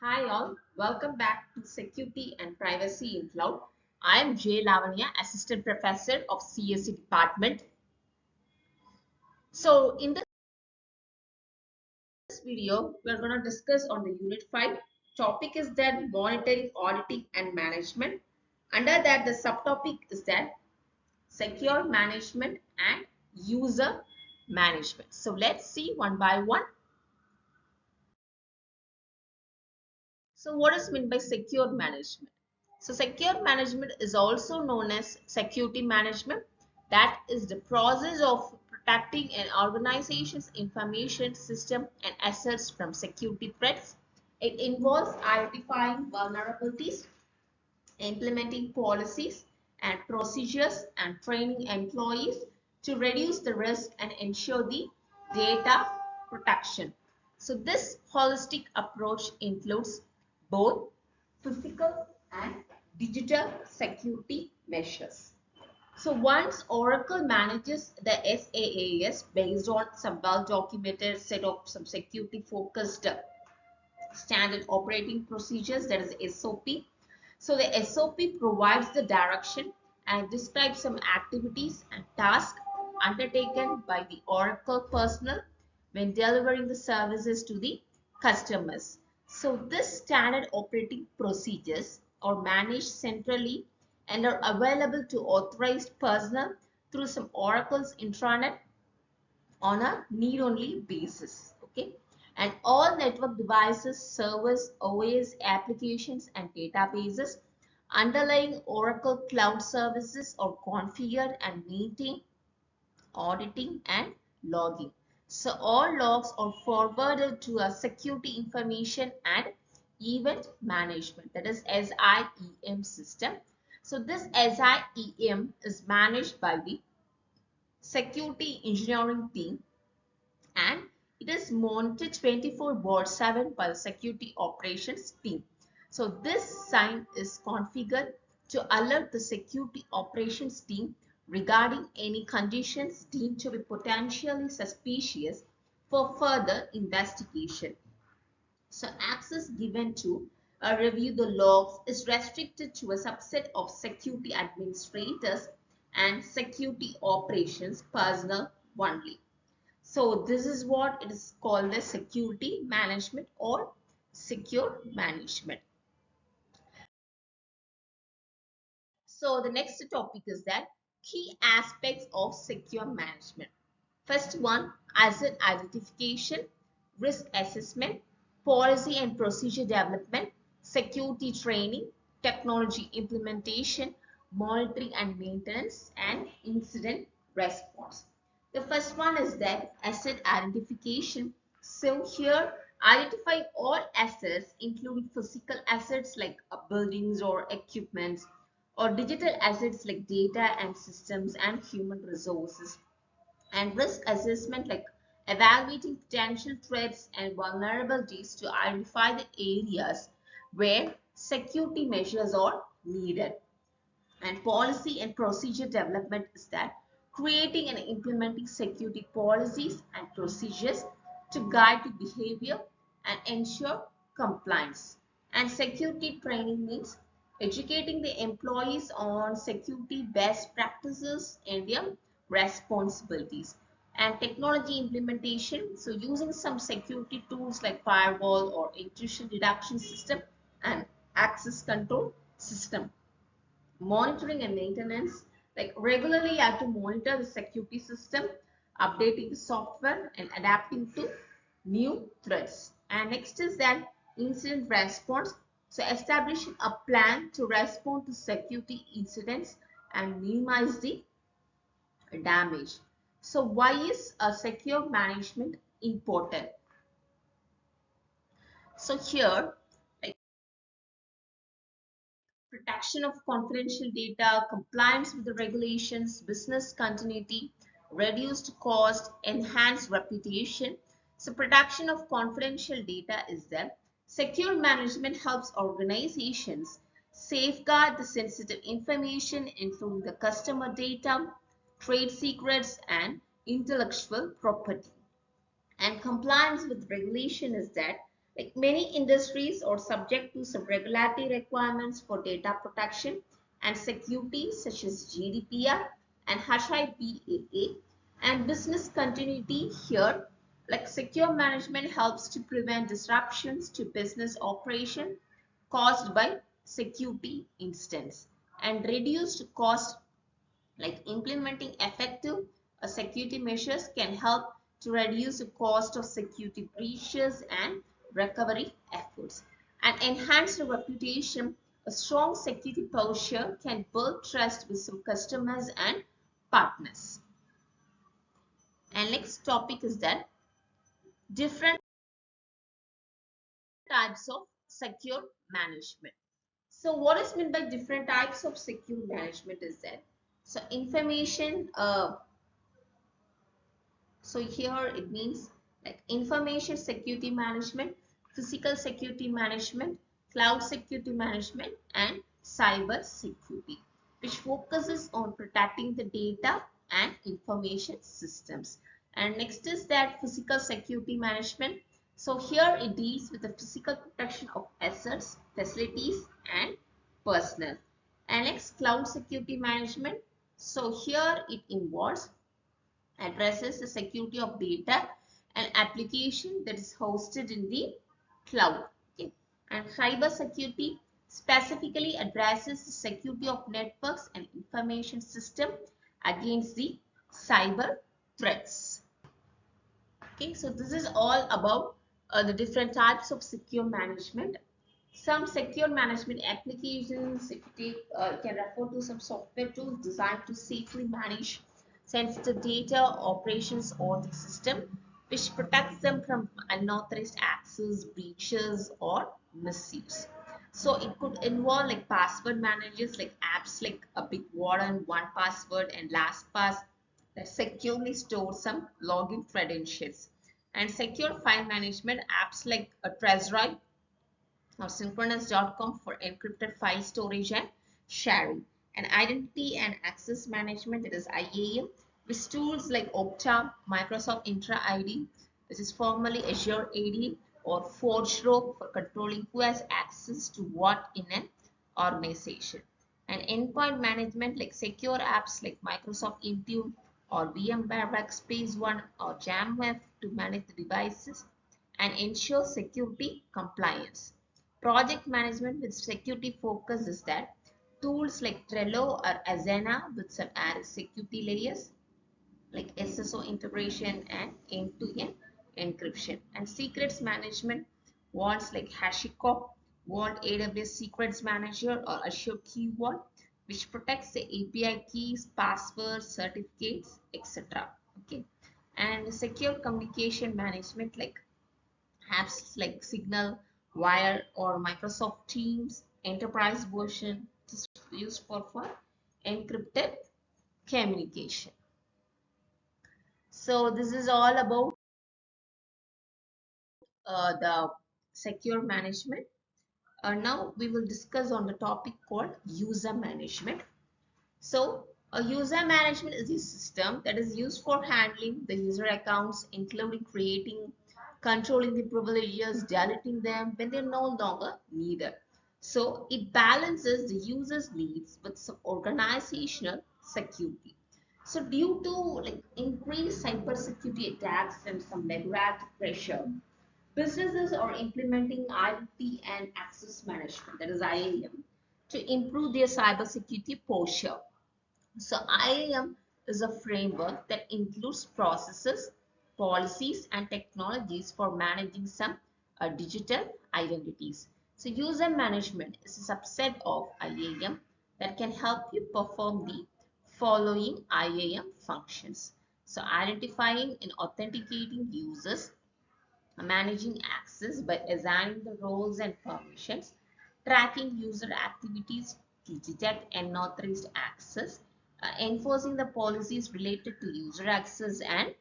Hi all, welcome back to Security and Privacy in Cloud. I am J. Lavanya, Assistant Professor of CSE Department. In this video, we are going to discuss on the Unit 5. Topic is that monitoring, auditing and management. Under that, the subtopic is that secure management and user management. So let's see one by one. So what is meant by secure management? So secure management is also known as security management. That is the process of protecting an organization's information system and assets from security threats. It involves identifying vulnerabilities, implementing policies and procedures, and training employees to reduce the risk and ensure the data protection. So this holistic approach includes both physical and digital security measures. So once Oracle manages the SaaS based on some well-documented set of some security-focused standard operating procedures, that is SOP. So the SOP provides the direction and describes some activities and tasks undertaken by the Oracle personnel when delivering the services to the customers. So this standard operating procedures are managed centrally and are available to authorized personnel through some Oracle's intranet on a need-only basis. Okay, and all network devices, servers, OS, applications, and databases underlying Oracle Cloud Services are configured and maintained, auditing, and logging. So all logs are forwarded to a security information and event management, that is SIEM system. So this SIEM is managed by the security engineering team and it is monitored 24/7 by the security operations team. So this sign is configured to alert the security operations team regarding any conditions deemed to be potentially suspicious for further investigation. So access given to review the logs is restricted to a subset of security administrators and security operations personnel only. So this is what it is called as security management or secure management. So the next topic is that key aspects of secure management. First one, asset identification, risk assessment, policy and procedure development, security training, technology implementation, monitoring and maintenance, and incident response. The first one is that asset identification. So here, identify all assets, including physical assets like buildings or equipments, or digital assets like data and systems and human resources, and risk assessment like evaluating potential threats and vulnerabilities to identify the areas where security measures are needed. And policy and procedure development is that creating and implementing security policies and procedures to guide the behavior and ensure compliance. And security training means educating the employees on security best practices and their responsibilities. And technology implementation, so using some security tools like firewall or intrusion detection system and access control system. Monitoring and maintenance, like regularly you have to monitor the security system, updating the software and adapting to new threats. And next is that incident response, so establishing a plan to respond to security incidents and minimize the damage. So why is a secure management important? So here, like, protection of confidential data, compliance with the regulations, business continuity, reduced cost, enhanced reputation. So protection of confidential data is that secure management helps organizations safeguard the sensitive information, including the customer data, trade secrets, and intellectual property. And compliance with regulation is that Like many industries are subject to some regulatory requirements for data protection and security such as GDPR and HIPAA and business continuity here. Like secure management helps to prevent disruptions to business operation caused by security incidents and reduced cost, like implementing effective security measures can help to reduce the cost of security breaches and recovery efforts. And enhance the reputation, a strong security posture can build trust with some customers and partners. And next topic is that different types of secure management. So what is meant by different types of secure management is that, so information so here it means like information security management, physical security management, cloud security management, and cyber security, which focuses on protecting the data and information systems. And next is that physical security management. So here it deals with the physical protection of assets, facilities, and personnel. And next, cloud security management. So here it involves addresses the security of data and application that is hosted in the cloud. Okay. And cyber security specifically addresses the security of networks and information system against the cyber threats. Okay, so this is all about the different types of secure management. Some secure management applications, if you take, can refer to some software tools designed to safely manage sensitive data, operations, or the system, which protects them from unauthorized access, breaches, or misuse. So it could involve like password managers, like apps like a Big Warden, One Password, and LastPass that securely store some login credentials. And secure file management apps like a Trezor or synchronous.com for encrypted file storage and sharing. And identity and access management, that is IAM, with tools like Okta, Microsoft Intra ID, which is formerly Azure AD, or ForgeRow for controlling who has access to what in an organization. And endpoint management, like secure apps like Microsoft Intune or VMware Workspace ONE or JamWeb to manage the devices and ensure security compliance. Project management with security focus is that tools like Trello or Asana with some added security layers like SSO integration and end-to-end encryption. And secrets management vaults like HashiCorp, Vault AWS Secrets Manager or Azure Key Vault, which protects the API keys, passwords, certificates, etc. Okay, and secure communication management like apps like Signal, Wire, or Microsoft Teams enterprise version is used for encrypted communication. So this is all about the secure management. Now we will discuss on the topic called user management. So a user management is a system that is used for handling the user accounts, including creating, controlling the privileges, deleting them when they're no longer needed. So it balances the user's needs with some organizational security. So due to like increased cybersecurity attacks and some regulatory pressure, businesses are implementing identity and access management, that is IAM, to improve their cybersecurity posture. So IAM is a framework that includes processes, policies, and technologies for managing some digital identities. So user management is a subset of IAM that can help you perform the following IAM functions. So identifying and authenticating users, managing access by assigning the roles and permissions, tracking user activities to detect unauthorized access, enforcing the policies related to user access and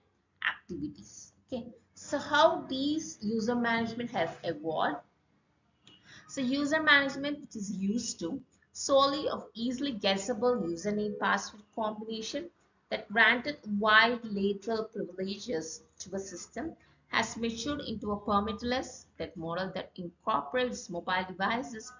activities. Okay, so how these user management has evolved. So user management, which is used to solely of easily guessable username password combination that granted wide lateral privileges to a system has matured into a permissionless that model that incorporates mobile devices,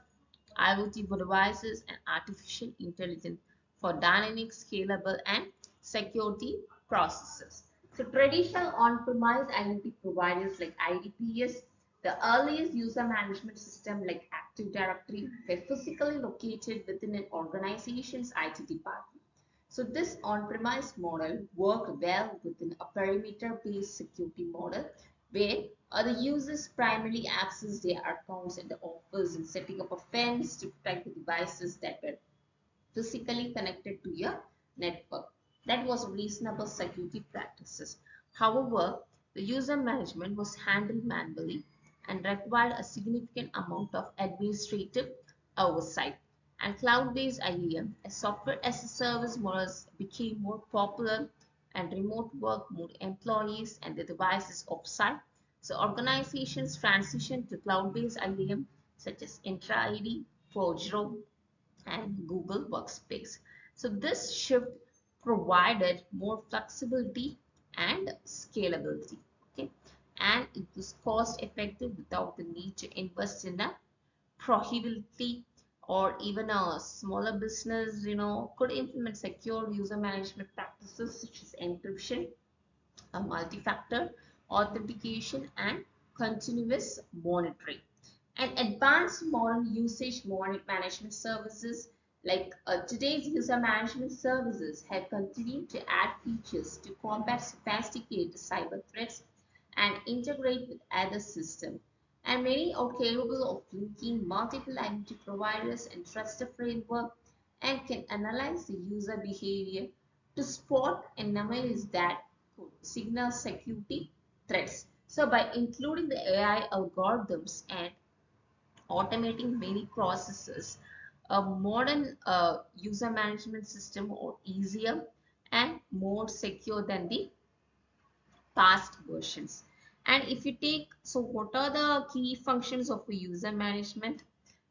IoT devices, and artificial intelligence for dynamic, scalable, and security processes. So traditional on-premise identity providers like IDPS, the earliest user management system like Active Directory, were physically located within an organization's IT department. So this on-premise model worked well within a perimeter-based security model where the users primarily access their accounts in the office and setting up a fence to protect the devices that were physically connected to your network. That was reasonable security practices. However, the user management was handled manually and required a significant amount of administrative oversight. And cloud-based IAM, as software as a service models became more popular and remote work moved employees and their devices offsite. So organizations transitioned to cloud-based IAM such as Entra ID, Forgero, and Google Workspace. So this shift provided more flexibility and scalability. Okay, and it was cost effective without the need to invest in a prohibitively, or even a smaller business, could implement secure user management practices such as encryption, a multi-factor authentication, and continuous monitoring. And advanced modern usage management services like today's user management services have continued to add features to combat sophisticated cyber threats and integrate with other systems. And many are capable of linking multiple identity providers and trust a framework and can analyze the user behavior to spot anomalies that could signal security threats. So by including the AI algorithms and automating many processes, a modern user management system are easier and more secure than the past versions. And if you take, so what are the key functions of a user management?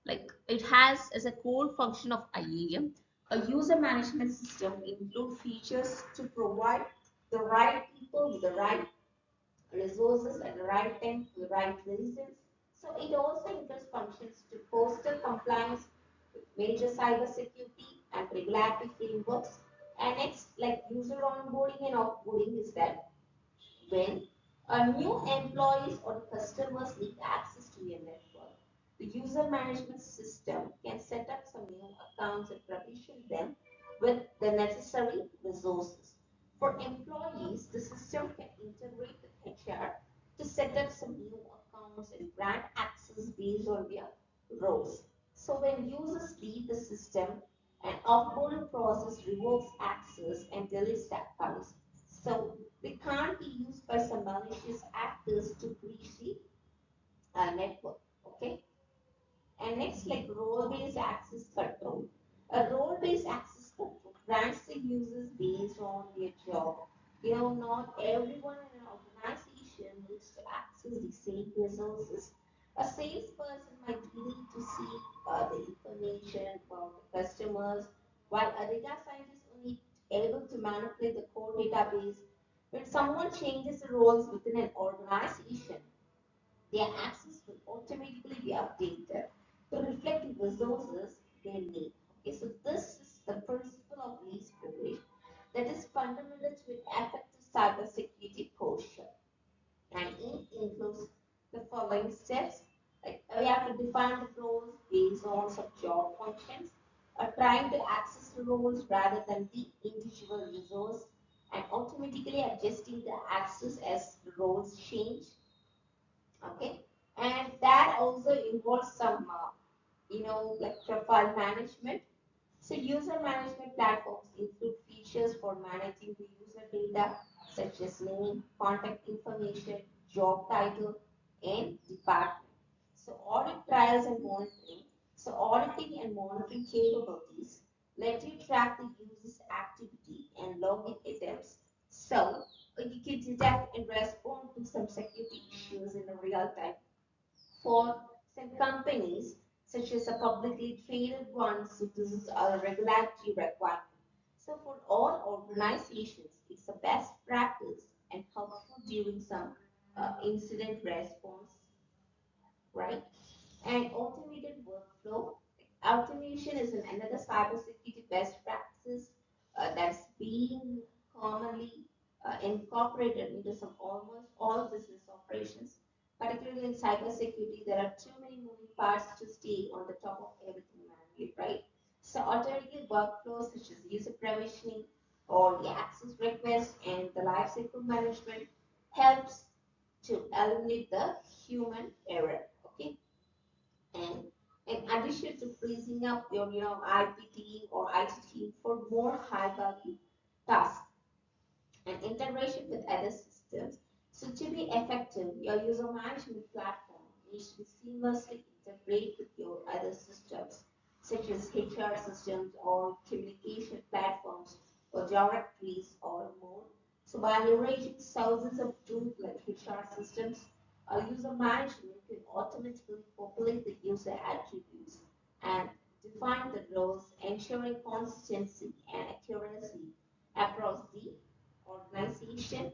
Like it has as a core function of IAM, a user management system include features to provide the right people with the right resources at the right time for the right reasons. So it also includes functions to foster compliance with major cybersecurity and regulatory frameworks. And next, like user onboarding and offboarding is that when new employees or customers need access to your network, the user management system can set up some new accounts and provision them with the necessary resources. For employees, the system can integrate with HR to set up some new accounts and grant access based on their roles. So when users leave the system, an offboarding process revokes access and deletes the accounts. So they can't be used by some malicious actors to breach the network. Okay. And next, like role-based access control. A role-based access control grants the users based on their job. Not everyone in an organization needs to access the same resources. A salesperson might need to see the information about the customers, while a data scientist only able to manipulate the core database. When someone changes the roles within an organization, their access will automatically be updated to reflect the resources they need. Okay, so this is the principle of least privilege that is fundamental to an effective cybersecurity posture. And it includes the following steps. Like we have to define the roles based on some job functions, trying to access the roles rather than the individual resource, and automatically adjusting the access as the roles change. Okay, and that also involves some like profile management. So user management platforms include features for managing the user data such as name, contact information, job title, and department. So audit trials and monitoring. So auditing and monitoring capabilities let you track the user's activity and login attempts. So you can detect and respond to some security issues in a real time for some companies, such as a publicly traded ones, so this is a regulatory requirement. So for all organizations, it's a best practice and helpful during some incident response, right? And automated workflow. Automation is another cybersecurity best practice that's being commonly incorporated into some almost all business operations. Particularly in cybersecurity, there are too many moving parts to stay on the top of everything manually, right? So automated workflows such as user provisioning or the access request and the lifecycle management helps to eliminate the human error. Okay, and in addition to freezing up your IP team or IT team for more high value tasks and integration with other systems. So to be effective, your user management platform needs to seamlessly integrate with your other systems, such as HR systems or communication platforms or directories or more. So by leveraging thousands of tools like HR systems, user management can automatically populate the user attributes and define the roles, ensuring consistency and accuracy across the organization.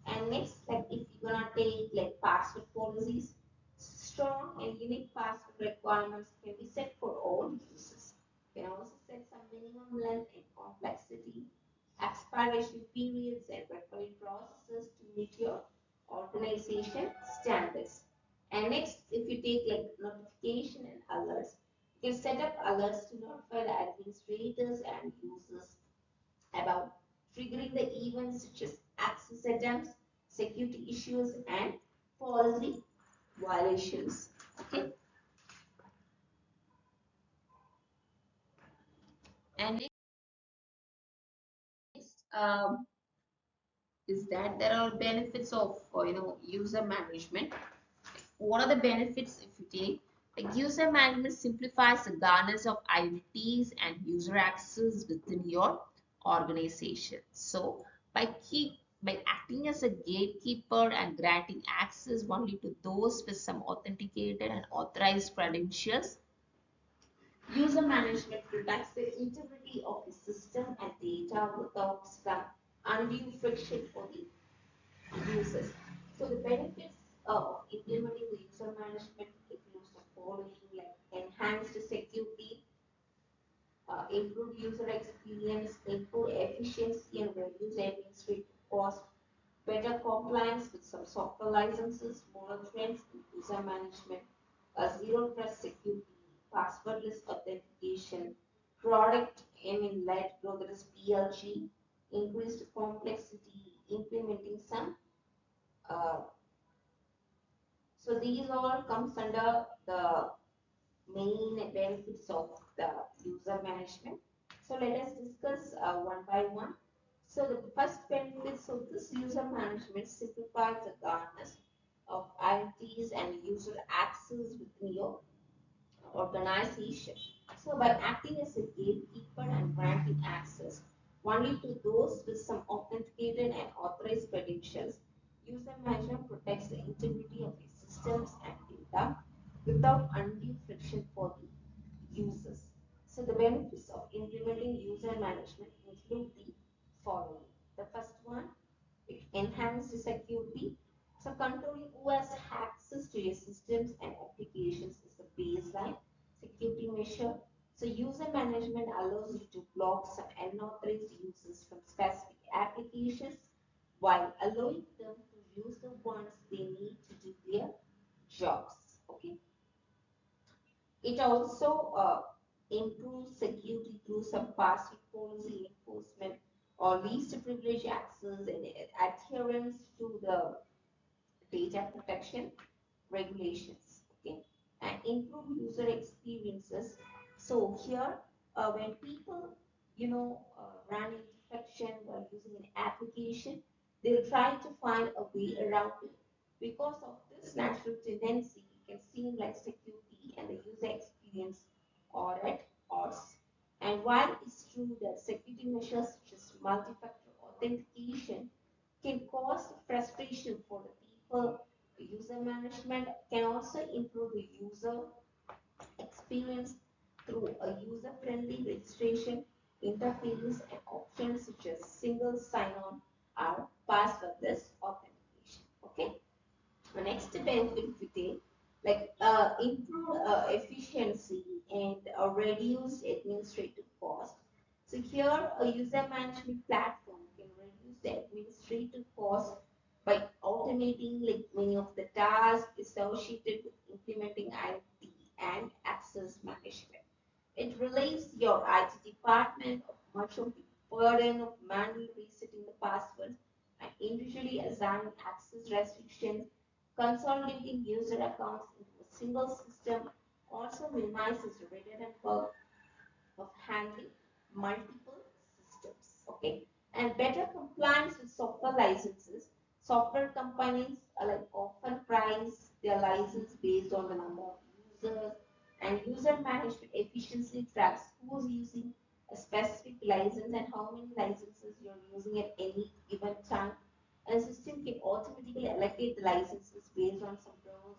And next, like if you're gonna take like password policies, strong and unique password requirements can be set for all users. You can also set some minimum length and complexity, expiration periods and recovery processes to meet your organization standards. And next, if you take like notification and alerts, you can set up alerts to notify the administrators and users about triggering the events such as access attempts, security issues, and policy violations. Okay, And next, is that there are benefits of user management. What are the benefits if you take? Like user management simplifies the governance of identities and user access within your organization. So by acting as a gatekeeper and granting access only to those with some authenticated and authorized credentials, user management protects the integrity of the system and data without some undue friction for the users. So the benefits of implementing the user management includes the following, like enhanced security, improve user experience, improve efficiency, and reduce administrative costs, better compliance with some software licenses, monitoring, user management, zero trust security, passwordless authentication, product led growth, that is PLG, increased complexity, implementing some. Uh, so these all comes under the main benefits of the user management. So let us discuss one by one. So the first benefits of this user management simplifies the governance of IDs and user access within your organization. So by acting as a gatekeeper and granting access only to those with some authenticated and authorized credentials, user management protects the integrity of the systems and data without undue friction for the users. So the benefits of implementing user management include the following. The first one, it enhances security. So controlling who has access to your systems and applications is the baseline security measure. So user management allows you to block some unauthorized users from specific applications while allowing them to use the ones they need to do their jobs. Okay. It also improves security through some password policy enforcement or least privilege access and adherence to the data protection regulations. Okay, and improve user experiences. So here, when people, run into friction while using an application, they'll try to find a way around it. Because of this natural tendency, it can seem like security and the user experience are at odds. And while it's true that security measures such as multi-factor authentication can cause frustration for the people, user management can also improve the user experience through a user-friendly registration interface and options such as single sign-on or passwordless authentication. Okay. The next benefit, if we take, like improved efficiency and reduced administrative cost. So here, a user management platform can reduce the administrative cost by automating like many of the tasks associated with implementing IT and access management. It relieves your IT department of much of the burden of manually resetting the passwords and individually assigning access restrictions. Consolidating user accounts into a single system also minimizes redundant work of handling multiple systems. Okay, and better compliance with software licenses. Software companies like often price their license based on the number of users, and user management efficiency tracks who's using a specific license and how many licenses you're using at any given time. And the system can automatically allocate the licenses based on some rules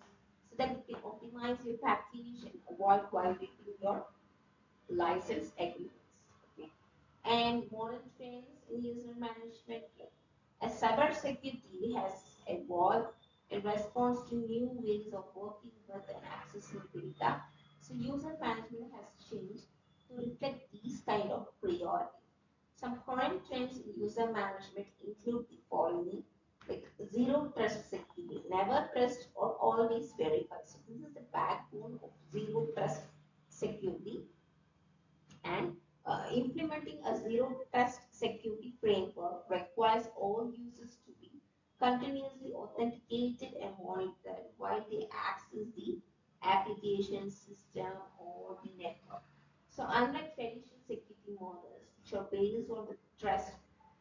so that you can optimize your package and avoid violating your license agreements. Okay. And modern trends in user management, as cybersecurity has evolved in response to new ways of working with and accessing data. So user management has changed to reflect these kind of priorities. Some current trends in user management include the following, like zero trust security, never trust or always verify. So this is the backbone of zero trust security, and implementing a zero trust security framework requires all users to be continuously authenticated and monitored while they access the application system or the network. So, unlike traditional security models, which are based on the trust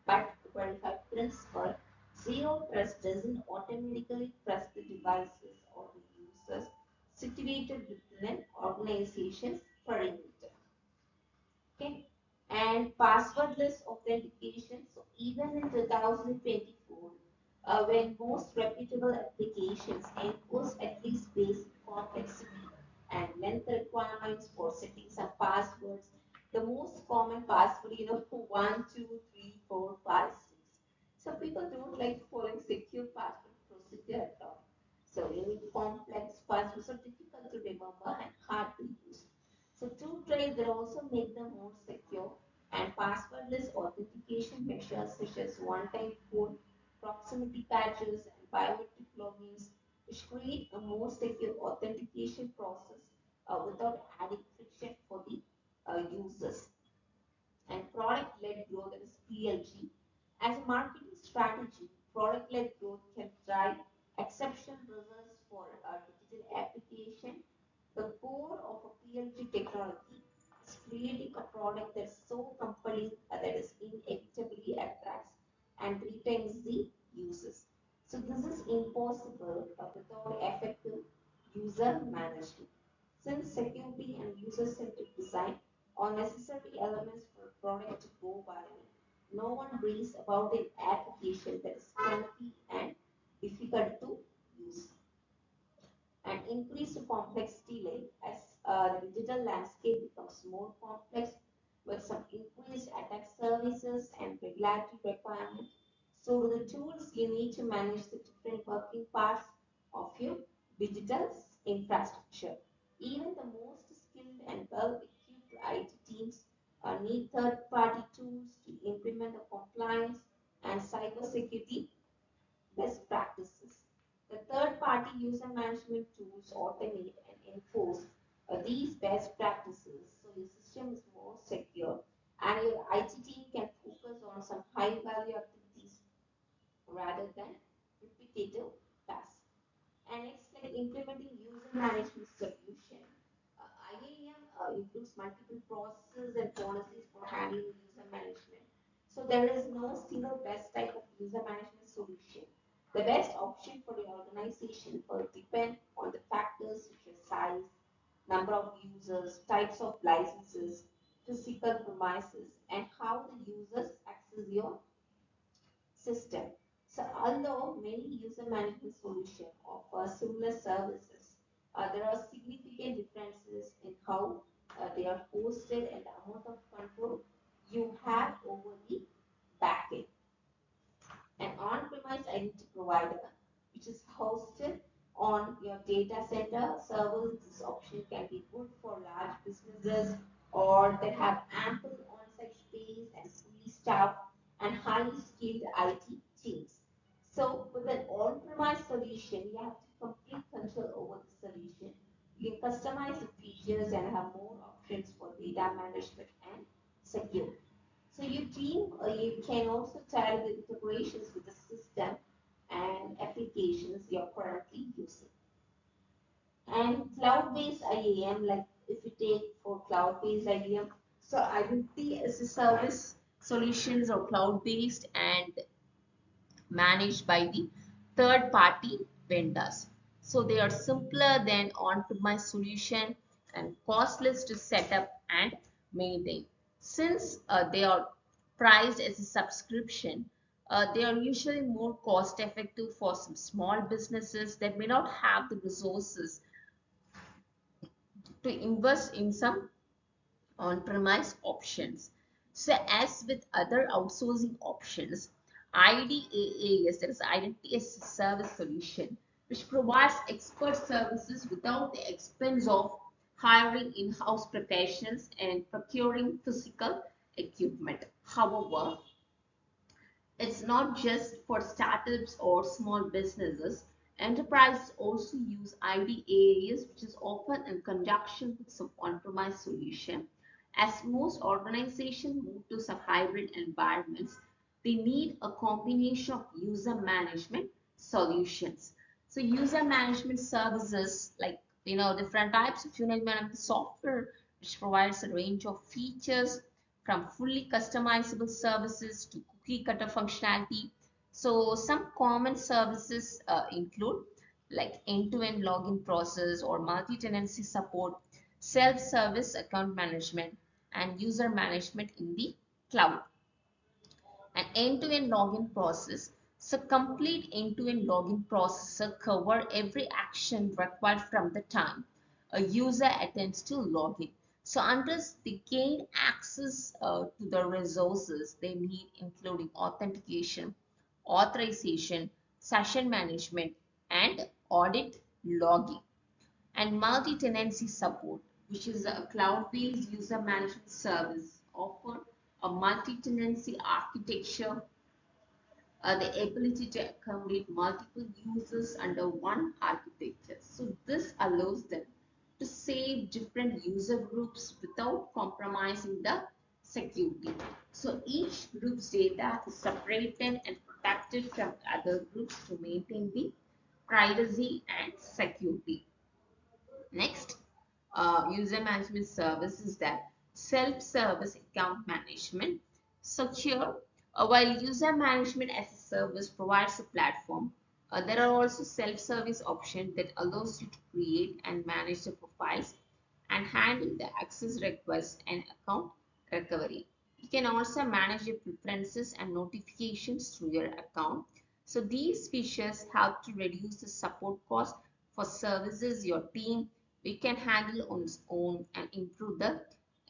but verify principle, zero trust doesn't automatically trust the devices or the users situated within an organization's perimeter. Okay, and passwordless authentication. So even in 2024, when most reputable applications enforce at least basic complexity and length requirements for setting some passwords, the most common password, 1, 2, 3, 4, 5, 6. So people don't like following secure password procedure at all. So any complex passwords are difficult to remember and hard to use. So two trade will also make them more secure, and passwordless authentication measures such as one-time code, proximity patches, and biometric logins, which create a more secure authentication process without adding friction for the users. And product-led growth, that is PLG. As a marketing strategy, product-led growth can drive exceptional results for a digital application. The core of a PLG technology is creating a product that's so compelling that it inevitably attracts and retains the users. So this is impossible without effective user management. Since security and user-centric design are necessary elements for a product to go viral, no one brings about an application that is clunky and difficult to use. And increased complexity like as the digital landscape becomes more complex with some increased attack services and regulatory requirements. So the tools you need to manage the different working parts of your digital infrastructure. Even the most skilled and well-equipped IT teams need third-party tools to implement the compliance and cybersecurity best practices. The third-party user management tools automate and enforce these best practices so your system is more secure and your IT team can focus on some high-value activities rather than repetitive tasks. And it's like implementing user management solution. IAM includes multiple processes and policies for handling user management. So there is no single best type of user management solution. The best option for the organization will depend on the factors such as size, number of users, types of licenses, physical premises, and how the users access your system. So although many user management solutions offer similar services, there are significant differences in how they are hosted and the amount of control you have over the backend. An on-premise identity provider, which is hosted on your data center servers. This option can be good for large businesses or that have ample on-site space and fully staffed and highly skilled IT teams. So with an on-premise solution, you have complete control over the solution. You can customize the features and have more options for data management and security. So your team, you can also tell the integrations with the system and applications you're currently using. And cloud-based IAM, like if you take for cloud-based IAM, so identity as a service solutions are cloud-based and managed by the third-party vendors. So they are simpler than on-premise solution and costless to set up and maintain. Since they are priced as a subscription, they are usually more cost effective for some small businesses that may not have the resources to invest in some on-premise options. So as with other outsourcing options, IDAAS, that is Identity as a Service Solution, which provides expert services without the expense of hiring in-house professionals and procuring physical equipment. However, it's not just for startups or small businesses. Enterprises also use IDAAS, which is often in conjunction with some on-premise solution. As most organizations move to some hybrid environments, they need a combination of user management solutions. So user management services like different types of user management software, which provides a range of features from fully customizable services to cookie cutter functionality. So some common services include like end-to-end login process or multi-tenancy support, self-service account management, and user management in the cloud. An end-to-end login process. So complete end-to-end login process cover every action required from the time a user attempts to login. So unless they gain access to the resources they need, including authentication, authorization, session management, and audit logging. And multi-tenancy support, which is a cloud-based user management service offer a multi-tenancy architecture, the ability to accommodate multiple users under one architecture. So this allows them to save different user groups without compromising the security. So each group's data is separated and protected from other groups to maintain the privacy and security. Next, user management service is that self-service account management. Secure, while user management as a service provides a platform, there are also self-service options that allows you to create and manage the profiles and handle the access requests and account recovery. You can also manage your preferences and notifications through your account. So these features help to reduce the support cost for services your team we can handle on its own and improve the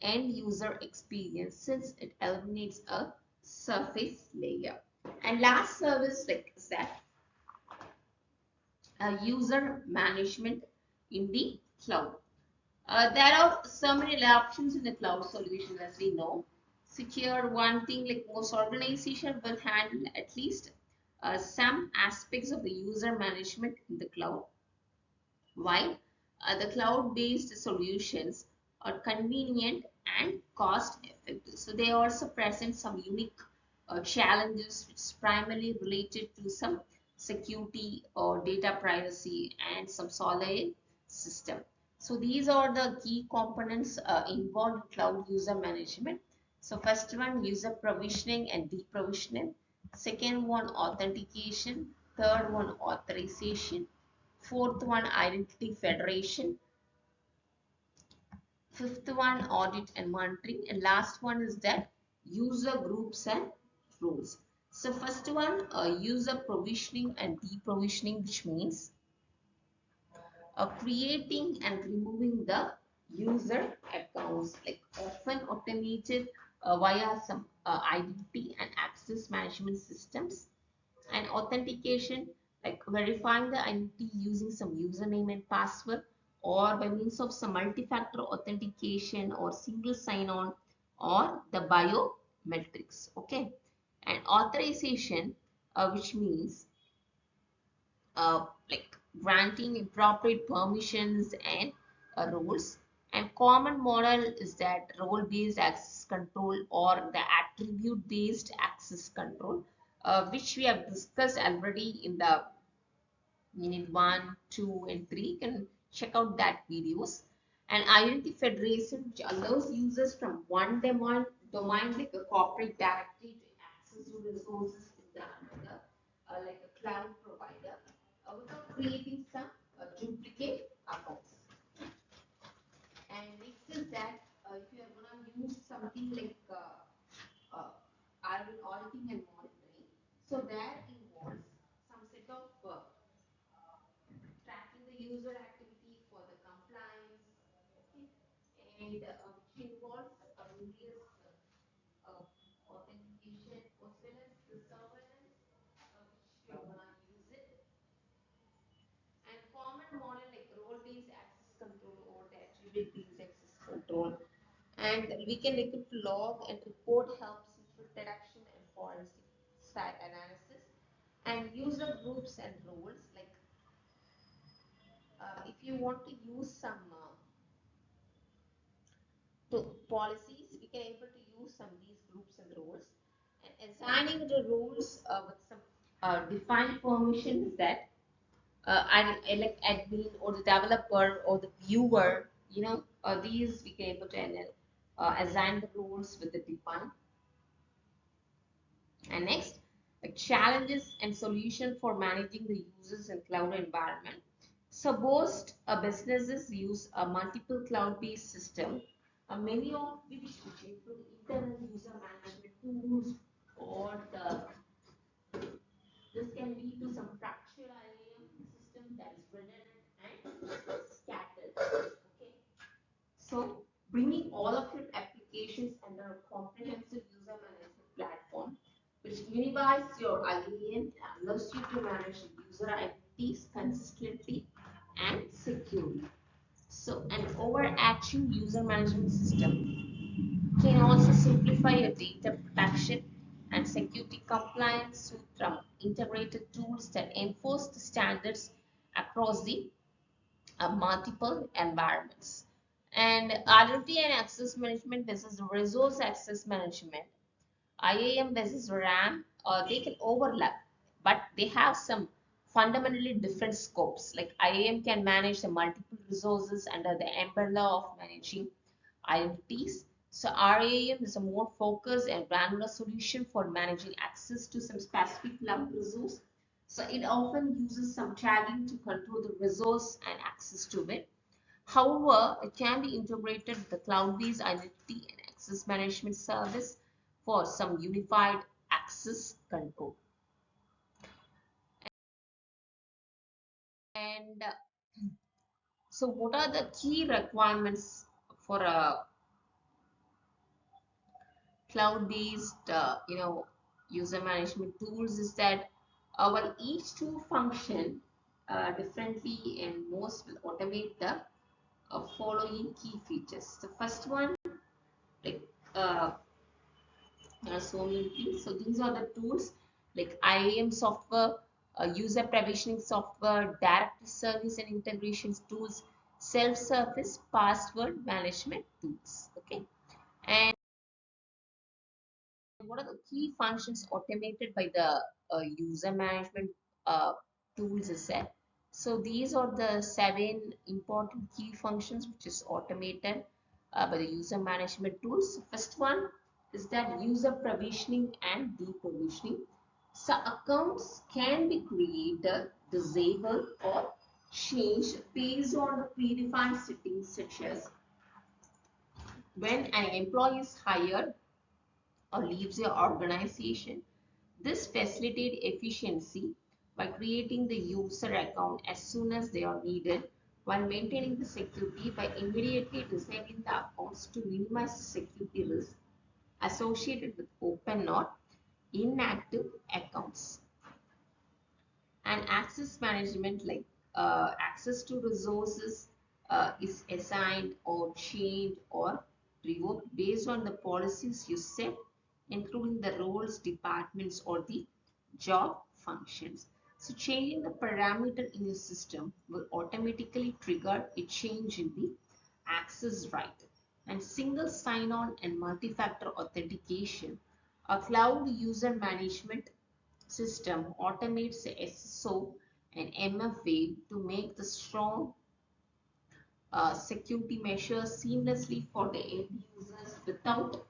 end user experience since it eliminates a surface layer. And last service like is that user management in the cloud. There are so many options in the cloud solution as we know. Secure one thing like most organizations will handle at least some aspects of the user management in the cloud. Why? The cloud-based solutions are convenient and cost-effective. So they also present some unique challenges which is primarily related to some security or data privacy and some solid system. So these are the key components involved in cloud user management. So first one, user provisioning and deprovisioning. Second one, authentication. Third one, authorization. Fourth one, identity federation. Fifth one, audit and monitoring. And last one is that user groups and rules. So first one, user provisioning and deprovisioning, which means creating and removing the user accounts, like often automated via some identity and access management systems. And authentication, like verifying the identity using some username and password, or by means of some multi-factor authentication or single sign-on, or the biometrics. Okay, and authorization, which means like granting appropriate permissions and roles. And common model is that role-based access control or the attribute-based access control, which we have discussed already in the unit 1, 2, and 3. You can check out that videos. And identity federation, which allows users from one domain like a corporate directory to access to resources in the another, like a cloud provider, without creating some duplicate accounts. And next is that if you are going to use something like auditing and monitoring, so that involves some set of tracking the user activity for the compliance, okay, and which involves various authentication as well as the surveillance, which you're gonna use it, and common model like role-based access control or the attribute-based access control. And we can look at log and report helps in threat detection and forensic site analysis. And user groups and roles, like if you want to use some to policies, we can able to use some these groups and roles, and assigning the roles with some defined permissions that I like admin or the developer or the viewer, these we can able to assign the roles with the defined. And next, challenges and solution for managing the users in cloud environment. So most businesses use a multiple cloud-based system, many of which include internal user management tools, or this can lead to some fractured IAM system that is redundant and scattered. Okay, so bringing all of your applications under a comprehensive user management platform, which unifies your IAM and allows you to manage user identities consistently and securely. So an overarching user management system can also simplify your data protection and security compliance with integrated tools that enforce the standards across the multiple environments. And identity and access management versus resource access management, IAM versus RAM, they can overlap, but they have some fundamentally different scopes. Like IAM can manage the multiple resources under the umbrella of managing identities. So RAM is a more focused and granular solution for managing access to some specific cloud resource. So it often uses some tagging to control the resource and access to it. However, it can be integrated with the cloud-based identity and access management service for some unified access control. And so what are the key requirements for a cloud-based, user management tools is that while each tool function differently, and most will automate the following key features. The first one, like uh, there are so many things. So these are the tools like IAM software, user provisioning software, directory service and integrations tools, self-service password management tools. Okay, and what are the key functions automated by the user management uh, tools is that? So these are the 7 important key functions which is automated by the user management tools. First one is that user provisioning and deprovisioning. So accounts can be created, disabled, or changed based on the predefined settings, such as when an employee is hired or leaves your organization. This facilitates efficiency by creating the user account as soon as they are needed, while maintaining the security by immediately disabling the accounts to minimize the security risk associated with open or inactive accounts. And access management, like access to resources is assigned or changed or revoked based on the policies you set, including the roles, departments, or the job functions. So changing the parameter in your system will automatically trigger a change in the access right. And single sign-on and multi-factor authentication, a cloud user management system automates the SSO and MFA to make the strong security measures seamlessly for the end users without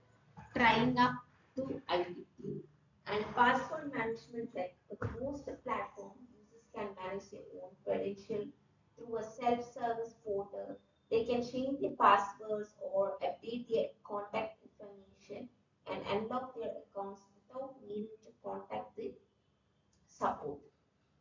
trying up to identity. And password management, like most platform users can manage their own credential through a self-service portal. They can change their passwords or update their contact information and unlock their accounts without needing to contact the support.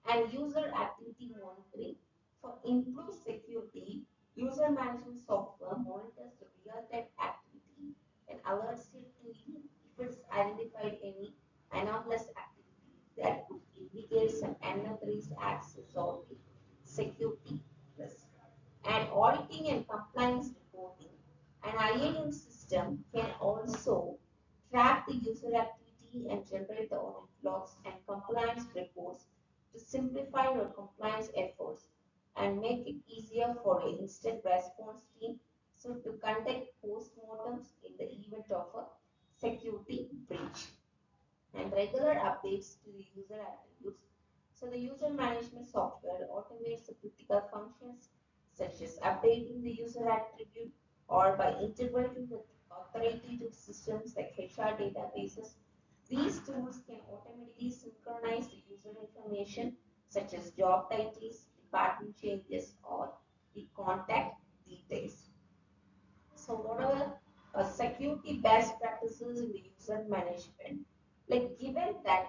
And user activity monitoring. For improved security, user management software monitors the real-time activity and alerts it to you if it's identified any anomalous activity that could indicate some unauthorized access or the security risk. And auditing and compliance reporting. An IAM system can also track the user activity and generate the audit logs and compliance reports to simplify your compliance efforts and make it easier for an instant response team so to conduct postmortems in the event of a security breach and regular updates to the user attributes. So the user management software automates the critical functions such as updating the user attribute or by integrating with authoritative systems like HR databases. These tools can automatically synchronize the user information such as job titles, department changes, or the contact details. So what are security best practices in the user management? Like given that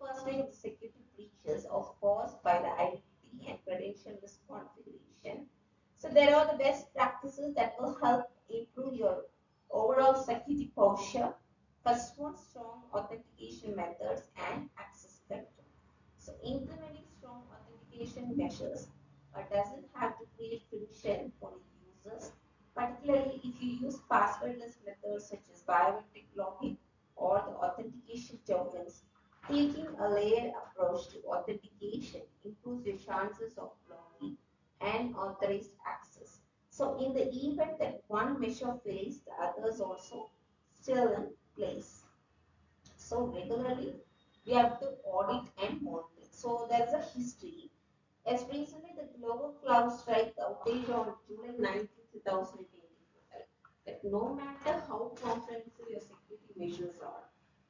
80% of the security breaches are caused by the identity and credential misconfiguration, so there are the best practices that will help improve your overall security posture. First one, strong authentication methods and access control. So implementing strong authentication measures doesn't have to create friction for the users, particularly if you use passwordless methods such as biometric login or the authentication tokens. Taking a layered approach to authentication improves your chances of blocking and authorized access. So in the event that one measure fails, the others also still in place. So regularly we have to audit and monitor. So there's a history. As recently the global cloud strike outage on July 19th, 2024, that no matter how comprehensive your security measures are,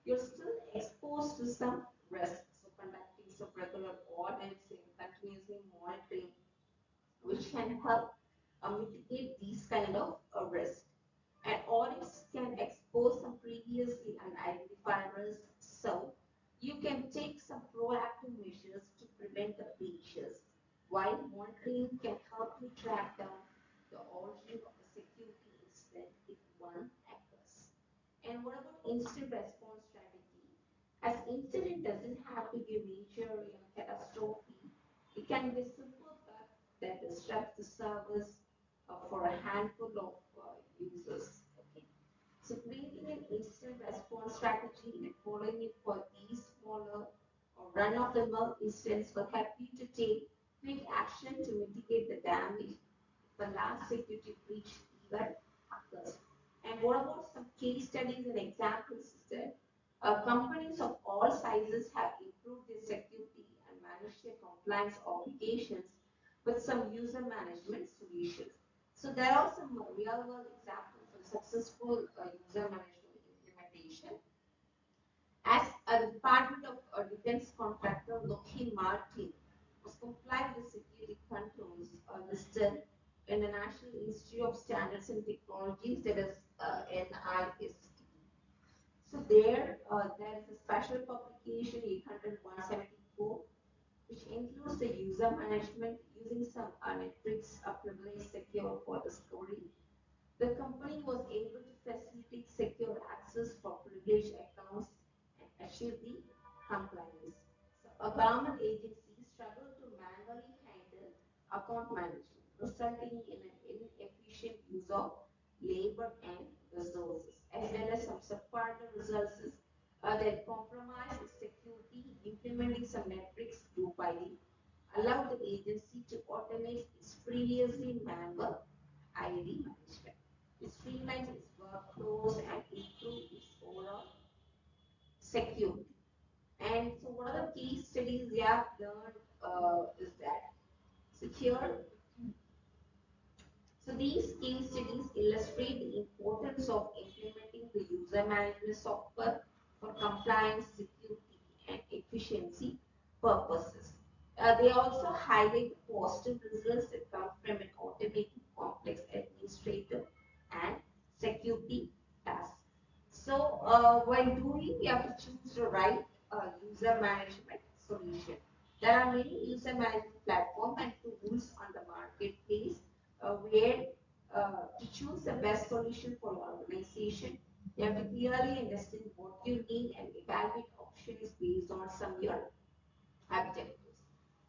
you're still exposed to some risks. So conducting some regular audits and continuously monitoring, which can help mitigate these kind of risks. And audits can expose some previously unidentified risks, so you can take some proactive measures to prevent the breaches, while monitoring can help you track down the origin of the security incident if one occurs. And what about instant response strategy? As incident doesn't have to be a major catastrophe, it can be a simple bug that disrupts the service for a handful of users. Okay. So creating an instant response strategy and following it for these smaller or run-of-the-mill incidents will help you to take quick action to mitigate the damage if the last security breach even occurs. And what about some case studies and examples is that companies of all sizes have improved their security and managed their compliance obligations with some user management solutions. So there are some real world examples of successful user management implementation. As a Department of Defense contractor, Lockheed Martin was compliant with security controls listed in the National Institute of Standards and Technologies, that is NIST. So there is a special publication 800-174, which includes the user management using some metrics of privilege secure for discovery. The company was able to facilitate secure access for privileged accounts and achieve the compliance. So a government agency account management, resulting in an inefficient use of labor and resources, as well as some subpar results that compromise security. Implementing some metrics group ID allow the agency to automate its previously manual ID management. It streamlines its workflows and improve its overall security. And so, what are the key studies we have learned is that secure. So these case studies illustrate the importance of implementing the user management software for compliance, security, and efficiency purposes. They also highlight the positive results that come from an automating complex administrative and security tasks. So while doing, you have to choose the right user management solution. There are many user management platforms and tools on the marketplace where to choose the best solution for your organization. You have to clearly understand what you need and evaluate options based on some of your objectives.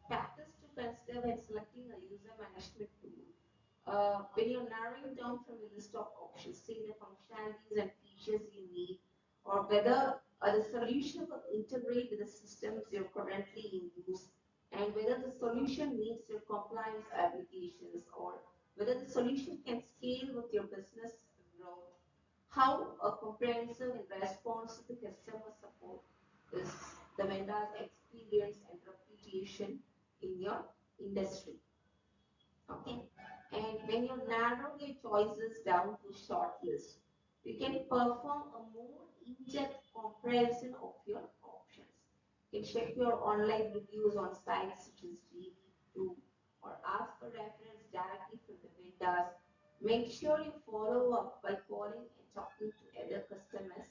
Factors to consider when selecting a user management tool. When you're narrowing down from a list of options, say the functionalities and features you need, or whether the solution will integrate with the systems you're currently in use, and whether the solution meets your compliance obligations, or whether the solution can scale with your business growth, how a comprehensive and responsive customer support is the vendor's experience and reputation in your industry. Okay. And when you narrow your choices down to short list, you can perform a more in-depth comparison of your options. You can check your online reviews on sites such as GV2 or ask for reference directly from the vendors. Make sure you follow up by calling and talking to other customers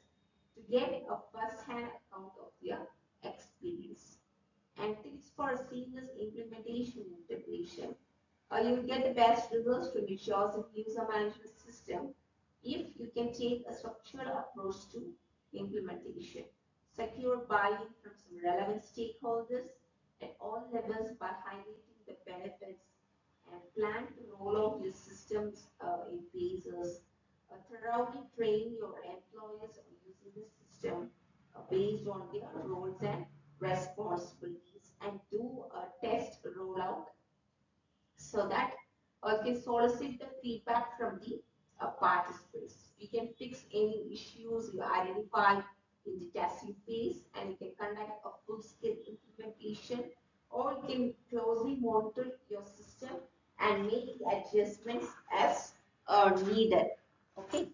to get a first-hand account of their experience. And tips for a seamless implementation integration. You will get the best results from your chosen user management system if you can take a structured approach to implementation. Secure buy-in from some relevant stakeholders at all levels by highlighting the benefits, and plan to roll out your systems in phases. Thoroughly train your employees on using the system based on their roles and responsibilities, and do a test rollout so that you can solicit the feedback from the participants. You can fix any issues you identify in the testing phase, and you can conduct a full-scale implementation, or you can closely monitor your system and make adjustments as needed. Okay,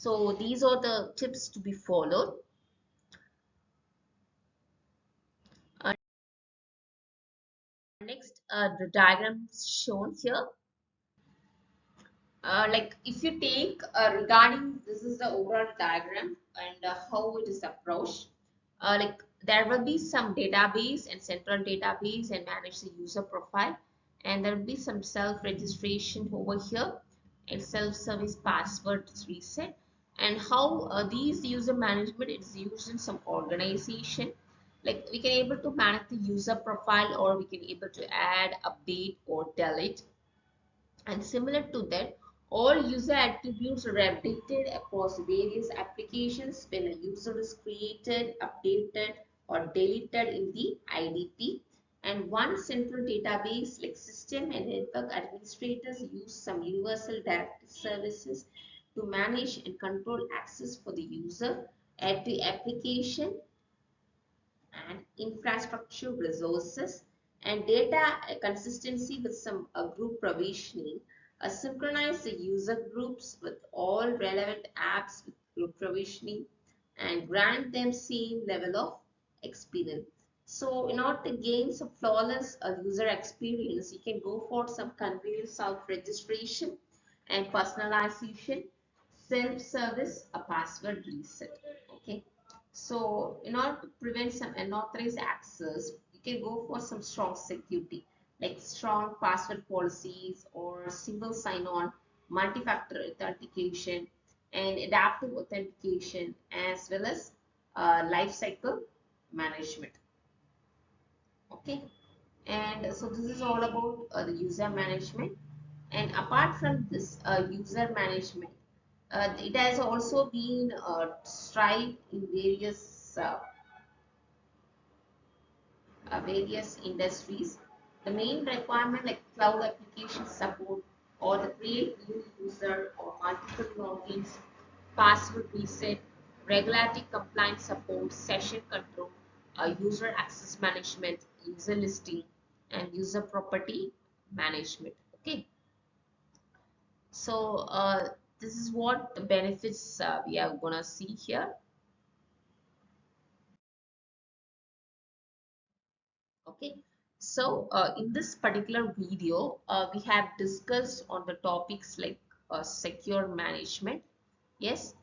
So these are the tips to be followed. Next, the diagram shown here. Like if you take regarding this is the overall diagram and how it is approached. Like there will be some database and central database and manage the user profile, and there will be some self-registration over here and self-service password reset, and how these user management is used in some organization. Like we can able to manage the user profile, or we can able to add, update, or delete. And similar to that, all user attributes are updated across various applications when a user is created, updated, or deleted in the IDP. And one central database like system and network administrators use some universal directory services to manage and control access for the user at the application and infrastructure resources, and data consistency with some group provisioning, synchronize the user groups with all relevant apps with group provisioning, and grant them same level of experience. So in order to gain some flawless user experience, you can go for some convenient self-registration and personalization, self-service, a password reset. Okay. So in order to prevent some unauthorized access, you can go for some strong security, like strong password policies or single sign-on, multi-factor authentication, and adaptive authentication, as well as lifecycle management. Okay. And so this is all about the user management. And apart from this user management, it has also been tried in various industries. The main requirement like cloud application support or the create new user or multiple logins, password reset, regulatory compliance support, session control, user access management, user listing, and user property management. Okay, so this is what the benefits we are gonna see here. Okay, so in this particular video, we have discussed on the topics like secure management. Yes,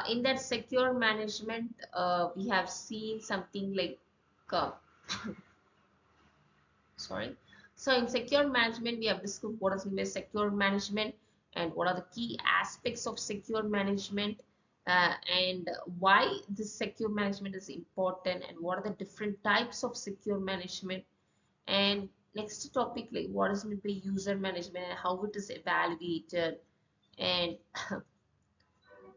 in that secure management, we have seen something like uh, sorry. So in secure management, we have discussed what is meant by secure management and what are the key aspects of secure management, and why this secure management is important, and what are the different types of secure management. And next topic, like what is meant by user management and how it is evaluated, and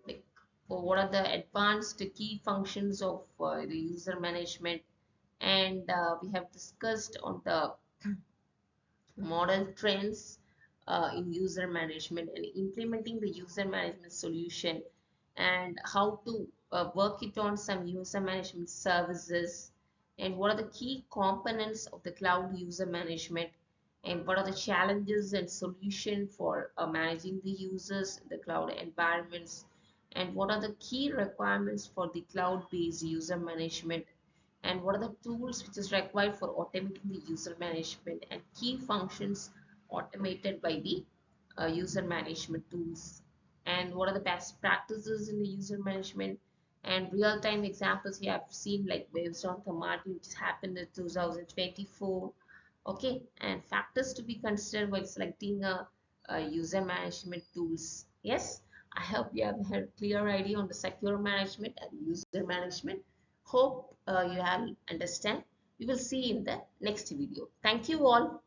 like what are the advanced key functions of the user management. And we have discussed on the model trends in user management and implementing the user management solution, and how to work it on some user management services, and what are the key components of the cloud user management, and what are the challenges and solution for managing the users in the cloud environments, and what are the key requirements for the cloud-based user management, and what are the tools which is required for automating the user management, and key functions automated by the user management tools, and what are the best practices in the user management, and real-time examples we have seen like based on the Martin which happened in 2024. Okay, and factors to be considered while selecting a user management tools. Yes, I hope you have had clear idea on the secure management and user management. Hope you have understand. We will see in the next video. Thank you all.